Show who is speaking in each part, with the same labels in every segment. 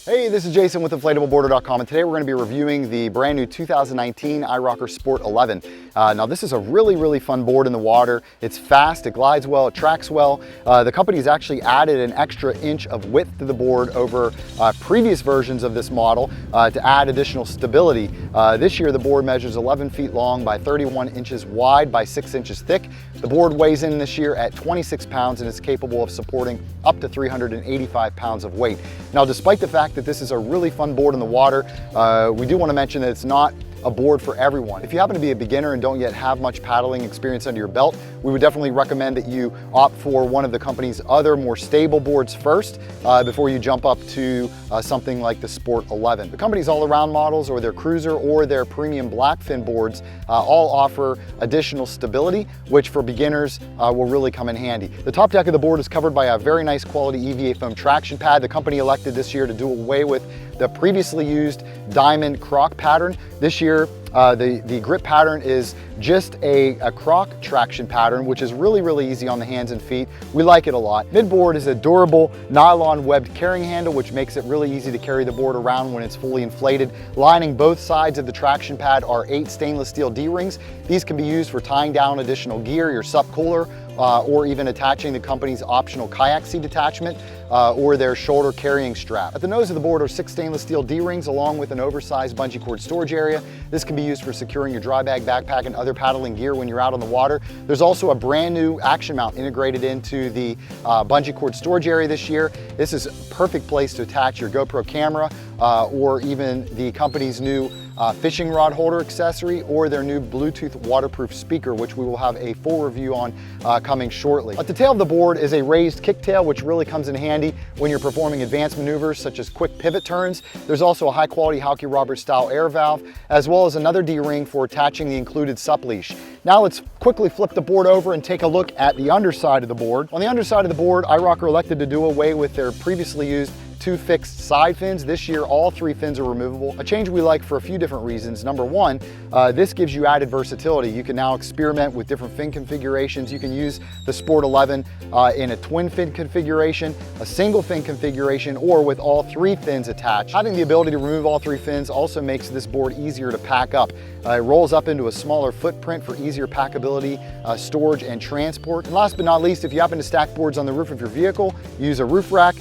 Speaker 1: Hey, this is Jason with InflatableBoarder.com, and today we're going to be reviewing the brand new 2019 iROCKER Sport 11. Now this is a really fun board in the water. It's fast, it glides well, it tracks well. The company's actually added an extra inch of width to the board over previous versions of this model to add additional stability. This year the board measures 11 feet long by 31 inches wide by 6 inches thick. The board weighs in this year at 26 pounds and is capable of supporting up to 385 pounds of weight. Now, despite the fact that this is a really fun board in the water, we do want to mention that it's not a board for everyone. If you happen to be a beginner and don't yet have much paddling experience under your belt, we would definitely recommend that you opt for one of the company's other more stable boards first before you jump up to something like the Sport 11. The company's all-around models, or their cruiser or their premium blackfin boards, all offer additional stability, which for beginners will really come in handy. The top deck of the board is covered by a very nice quality EVA foam traction pad. The company elected this year to do away with the previously used diamond croc pattern. This year, the grip pattern is just a croc traction pattern, which is really easy on the hands and feet. We like it a lot. Midboard is a durable nylon webbed carrying handle, which makes it really easy to carry the board around when it's fully inflated. Lining both sides of the traction pad are 8 stainless steel D-rings. These can be used for tying down additional gear, your SUP cooler, or even attaching the company's optional kayak seat attachment or their shoulder carrying strap. At the nose of the board are 6 stainless steel D-rings along with an oversized bungee cord storage area. This can be used for securing your dry bag, backpack, and other paddling gear when you're out on the water. There's also a brand new action mount integrated into the bungee cord storage area this year. This is a perfect place to attach your GoPro camera or even the company's new fishing rod holder accessory or their new Bluetooth waterproof speaker, which we will have a full review on coming shortly. At the tail of the board is a raised kicktail, which really comes in handy when you're performing advanced maneuvers such as quick pivot turns. There's also a high quality Hauke Roberts style air valve, as well as another D-ring for attaching the included SUP leash. Now let's quickly flip the board over and take a look at the underside of the board. On the underside of the board, iROCKER elected to do away with their previously used 2 fixed side fins. This year, all 3 fins are removable. A change we like for a few different reasons. Number one, this gives you added versatility. You can now experiment with different fin configurations. You can use the Sport 11 in a twin fin configuration, a single fin configuration, or with all 3 fins attached. Having the ability to remove all 3 fins also makes this board easier to pack up. It rolls up into a smaller footprint for easier packability, storage, and transport. And last but not least, if you happen to stack boards on the roof of your vehicle, use a roof rack.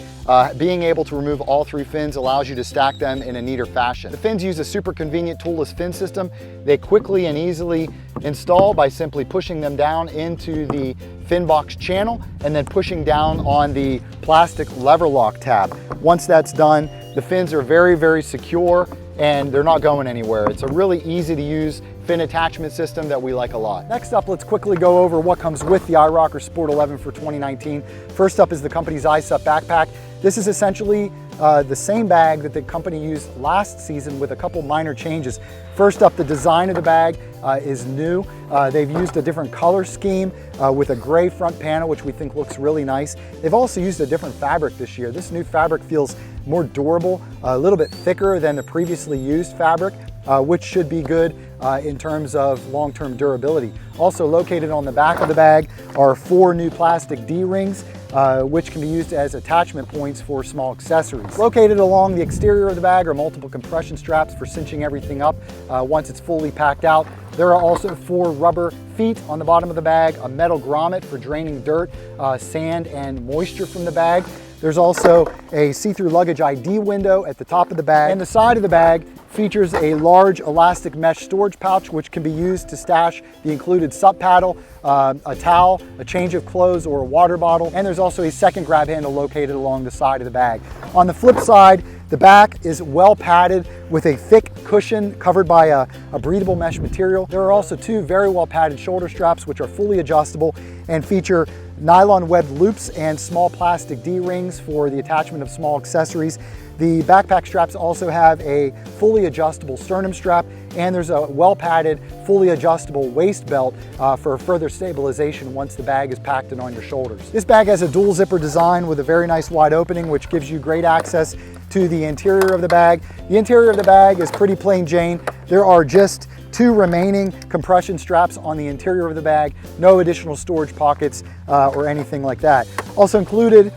Speaker 1: Being able to remove all 3 fins allows you to stack them in a neater fashion. The fins use a super convenient toolless fin system. They quickly and easily install by simply pushing them down into the fin box channel and then pushing down on the plastic lever lock tab. Once that's done, the fins are very secure and they're not going anywhere. It's a really easy to use fin attachment system that we like a lot. Next up, let's quickly go over what comes with the iROCKER Sport 11 for 2019. First up is the company's IceUp Backpack. This is essentially the same bag that the company used last season with a couple minor changes. First up, the design of the bag is new. They've used a different color scheme with a gray front panel, which we think looks really nice. They've also used a different fabric this year. This new fabric feels more durable, a little bit thicker than the previously used fabric, which should be good in terms of long-term durability. Also located on the back of the bag are 4 new plastic D-rings, which can be used as attachment points for small accessories. Located along the exterior of the bag are multiple compression straps for cinching everything up once it's fully packed out. There are also 4 rubber feet on the bottom of the bag, a metal grommet for draining dirt, sand, and moisture from the bag. There's also a see-through luggage ID window at the top of the bag, and the side of the bag features a large elastic mesh storage pouch, which can be used to stash the included SUP paddle, a towel, a change of clothes, or a water bottle. And there's also a second grab handle located along the side of the bag. On the flip side, the back is well padded with a thick cushion covered by a breathable mesh material. There are also 2 very well padded shoulder straps, which are fully adjustable and feature nylon webbed loops and small plastic D-rings for the attachment of small accessories. The backpack straps also have a fully adjustable sternum strap, and there's a well-padded, fully adjustable waist belt for further stabilization once the bag is packed and on your shoulders. This bag has a dual zipper design with a very nice wide opening, which gives you great access to the interior of the bag. The interior of the bag is pretty plain Jane. There are just 2 remaining compression straps on the interior of the bag, no additional storage pockets or anything like that. Also included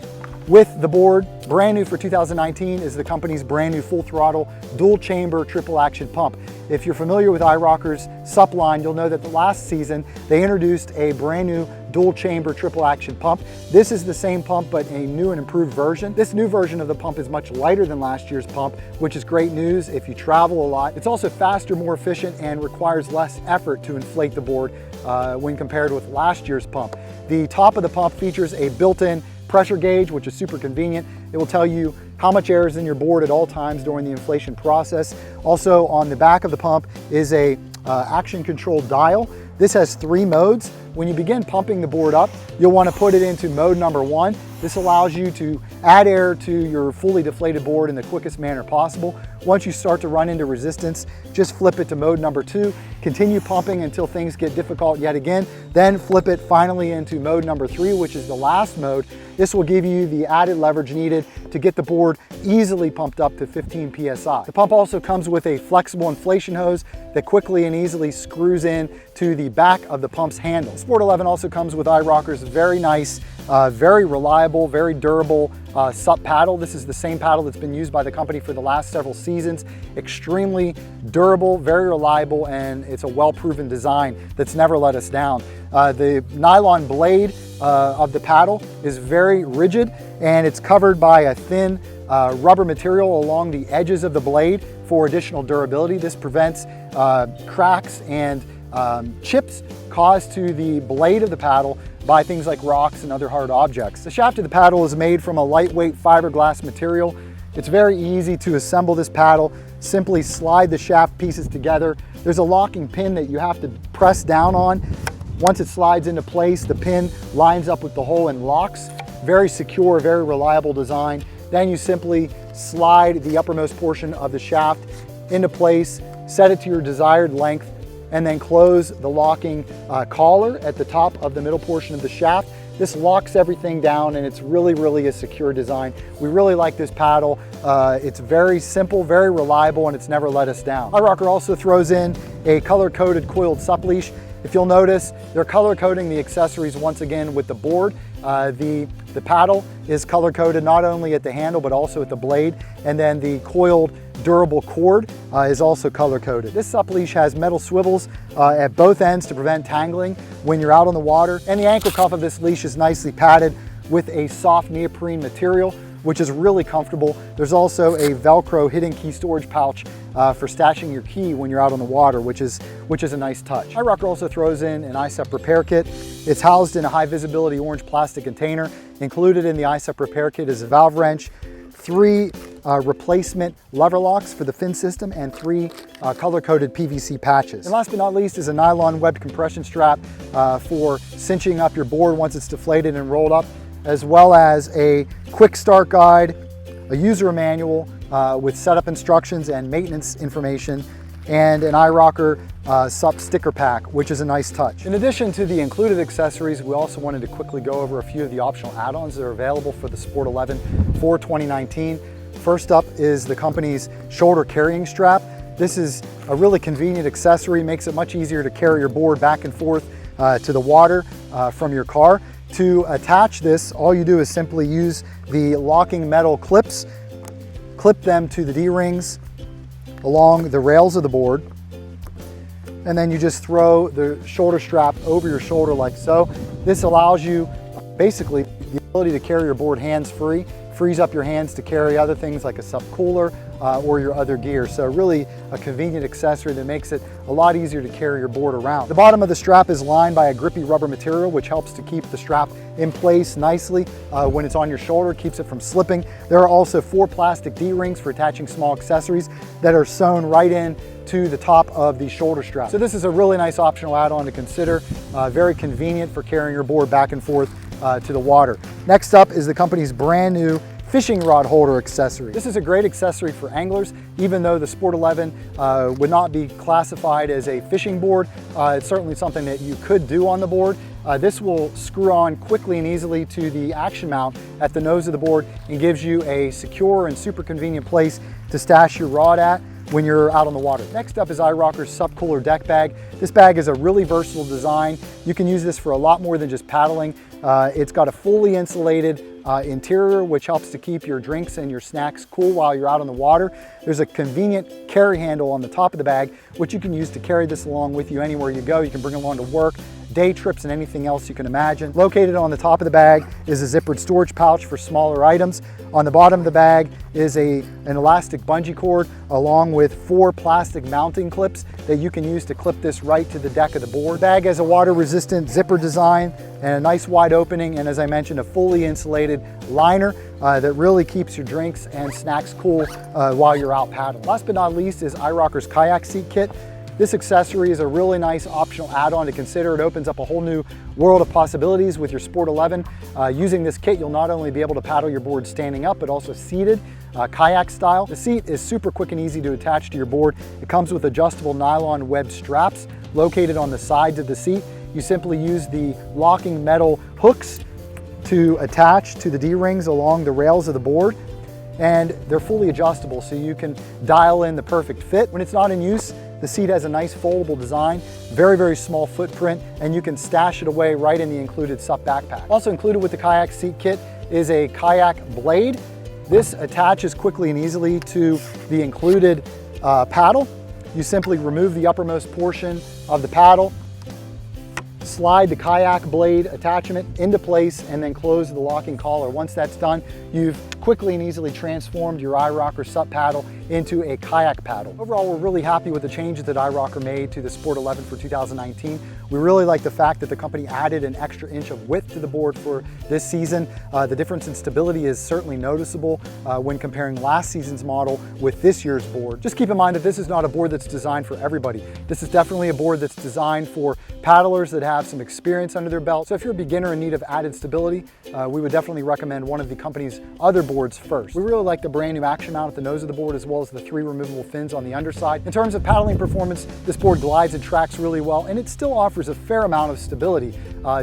Speaker 1: with the board Brand new for 2019 is the company's brand new full throttle, dual chamber, triple action pump. If you're familiar with iROCKER's SUP line, you'll know that the last season they introduced a brand new dual chamber, triple action pump. This is the same pump, but a new and improved version. This new version of the pump is much lighter than last year's pump, which is great news if you travel a lot. It's also faster, more efficient, and requires less effort to inflate the board when compared with last year's pump. The top of the pump features a built-in pressure gauge, which is super convenient. It will tell you how much air is in your board at all times during the inflation process. Also on the back of the pump is a action control dial. This has 3 modes. When you begin pumping the board up, you'll want to put it into mode number 1. This allows you to add air to your fully deflated board in the quickest manner possible. Once you start to run into resistance, just flip it to mode number 2. Continue pumping until things get difficult yet again. Then flip it finally into mode number 3, which is the last mode. This will give you the added leverage needed to get the board easily pumped up to 15 PSI. The pump also comes with a flexible inflation hose that quickly and easily screws in to the back of the pump's handle. Sport 11 also comes with iROCKER's very nice, very reliable, very durable SUP paddle. This is the same paddle that's been used by the company for the last several seasons. Extremely durable, very reliable, and it's a well-proven design that's never let us down. The nylon blade of the paddle is very rigid, and it's covered by a thin rubber material along the edges of the blade for additional durability. This prevents cracks and chips caused to the blade of the paddle by things like rocks and other hard objects. The shaft of the paddle is made from a lightweight fiberglass material. It's very easy to assemble this paddle. Simply slide the shaft pieces together. There's a locking pin that you have to press down on. Once it slides into place, the pin lines up with the hole and locks. Very secure, very reliable design. Then you simply slide the uppermost portion of the shaft into place, set it to your desired length, and then close the locking collar at the top of the middle portion of the shaft. This locks everything down, and it's really a secure design. We really like this paddle. It's very simple, very reliable, and it's never let us down. iROCKER also throws in a color-coded coiled SUP leash. If you'll notice, they're color coding the accessories once again with the board. The paddle is color coded not only at the handle but also at the blade, and then the coiled durable cord is also color coded. This SUP leash has metal swivels at both ends to prevent tangling when you're out on the water, and the ankle cuff of this leash is nicely padded with a soft neoprene material, which is really comfortable. There's also a Velcro hidden key storage pouch for stashing your key when you're out on the water, which is a nice touch. iROCKER also throws in an IceUp repair kit. It's housed in a high visibility orange plastic container. Included in the IceUp repair kit is a valve wrench, 3 replacement lever locks for the fin system, and 3 color-coded PVC patches. And last but not least is a nylon webbed compression strap for cinching up your board once it's deflated and rolled up, as well as a quick start guide, a user manual with setup instructions and maintenance information, and an iROCKER SUP sticker pack, which is a nice touch. In addition to the included accessories, we also wanted to quickly go over a few of the optional add-ons that are available for the Sport 11 for 2019. First up is the company's shoulder carrying strap. This is a really convenient accessory, makes it much easier to carry your board back and forth to the water from your car. To attach this, all you do is simply use the locking metal clips, clip them to the D-rings along the rails of the board, and then you just throw the shoulder strap over your shoulder like so. This allows you basically the ability to carry your board hands-free, frees up your hands to carry other things like a SUP cooler or your other gear. So really a convenient accessory that makes it a lot easier to carry your board around. The bottom of the strap is lined by a grippy rubber material, which helps to keep the strap in place nicely when it's on your shoulder, keeps it from slipping. There are also 4 plastic D-rings for attaching small accessories that are sewn right in to the top of the shoulder strap. So this is a really nice optional add-on to consider, very convenient for carrying your board back and forth to the water. Next up is the company's brand new fishing rod holder accessory. This is a great accessory for anglers, even though the Sport 11 would not be classified as a fishing board. It's certainly something that you could do on the board. This will screw on quickly and easily to the action mount at the nose of the board and gives you a secure and super convenient place to stash your rod at when you're out on the water. Next up is iROCKER's SUP Cooler Deck Bag. This bag is a really versatile design. You can use this for a lot more than just paddling. It's got a fully insulated interior, which helps to keep your drinks and your snacks cool while you're out on the water. There's a convenient carry handle on the top of the bag, which you can use to carry this along with you anywhere you go. You can bring it along to work, day trips, and anything else you can imagine. Located on the top of the bag is a zippered storage pouch for smaller items. On the bottom of the bag is an elastic bungee cord along with 4 plastic mounting clips that you can use to clip this right to the deck of the board. The bag has a water resistant zipper design and a nice wide opening, and as I mentioned, a fully insulated liner that really keeps your drinks and snacks cool while you're out paddling. Last but not least is iROCKER's kayak seat kit. This accessory is a really nice optional add-on to consider. It opens up a whole new world of possibilities with your Sport 11. Using this kit, you'll not only be able to paddle your board standing up, but also seated, kayak style. The seat is super quick and easy to attach to your board. It comes with adjustable nylon web straps located on the sides of the seat. You simply use the locking metal hooks to attach to the D-rings along the rails of the board, and they're fully adjustable so you can dial in the perfect fit. When it's not in use, the seat has a nice foldable design, very, very small footprint, and you can stash it away right in the included SUP backpack. Also included with the kayak seat kit is a kayak blade. This attaches quickly and easily to the included paddle. You simply remove the uppermost portion of the paddle, slide the kayak blade attachment into place, and then close the locking collar. Once that's done, you've quickly and easily transformed your iROCKER SUP paddle into a kayak paddle. Overall, we're really happy with the changes that iROCKER made to the Sport 11 for 2019. We really like the fact that the company added an extra inch of width to the board for this season. The difference in stability is certainly noticeable when comparing last season's model with this year's board. Just keep in mind that this is not a board that's designed for everybody. This is definitely a board that's designed for paddlers that have some experience under their belt. So if you're a beginner in need of added stability, we would definitely recommend one of the company's other boards first. We really like the brand new action mount at the nose of the board, as well as the 3 removable fins on the underside. In terms of paddling performance, this board glides and tracks really well, and it still offers a fair amount of stability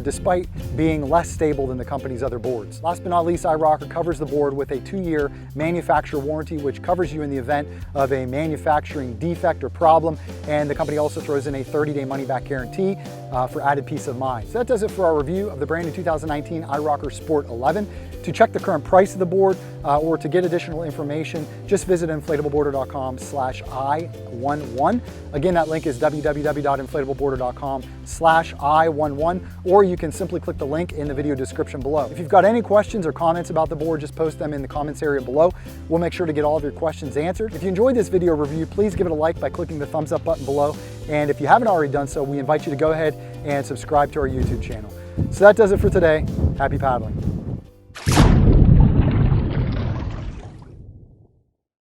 Speaker 1: despite being less stable than the company's other boards. Last but not least, iROCKER covers the board with a 2-year manufacturer warranty, which covers you in the event of a manufacturing defect or problem, and the company also throws in a 30-day money-back guarantee for added peace of mind. So that does it for our review of the brand new 2019 iROCKER Sport 11. To check the current price of the board or to get additional information, just visit InflatableBoarder.com/I11. Again, that link is www.InflatableBoarder.com/I11, or you can simply click the link in the video description below. If you've got any questions or comments about the board, just post them in the comments area below. We'll make sure to get all of your questions answered. If you enjoyed this video review, please give it a like by clicking the thumbs up button below. And if you haven't already done so, we invite you to go ahead and subscribe to our YouTube channel. So that does it for today. Happy paddling.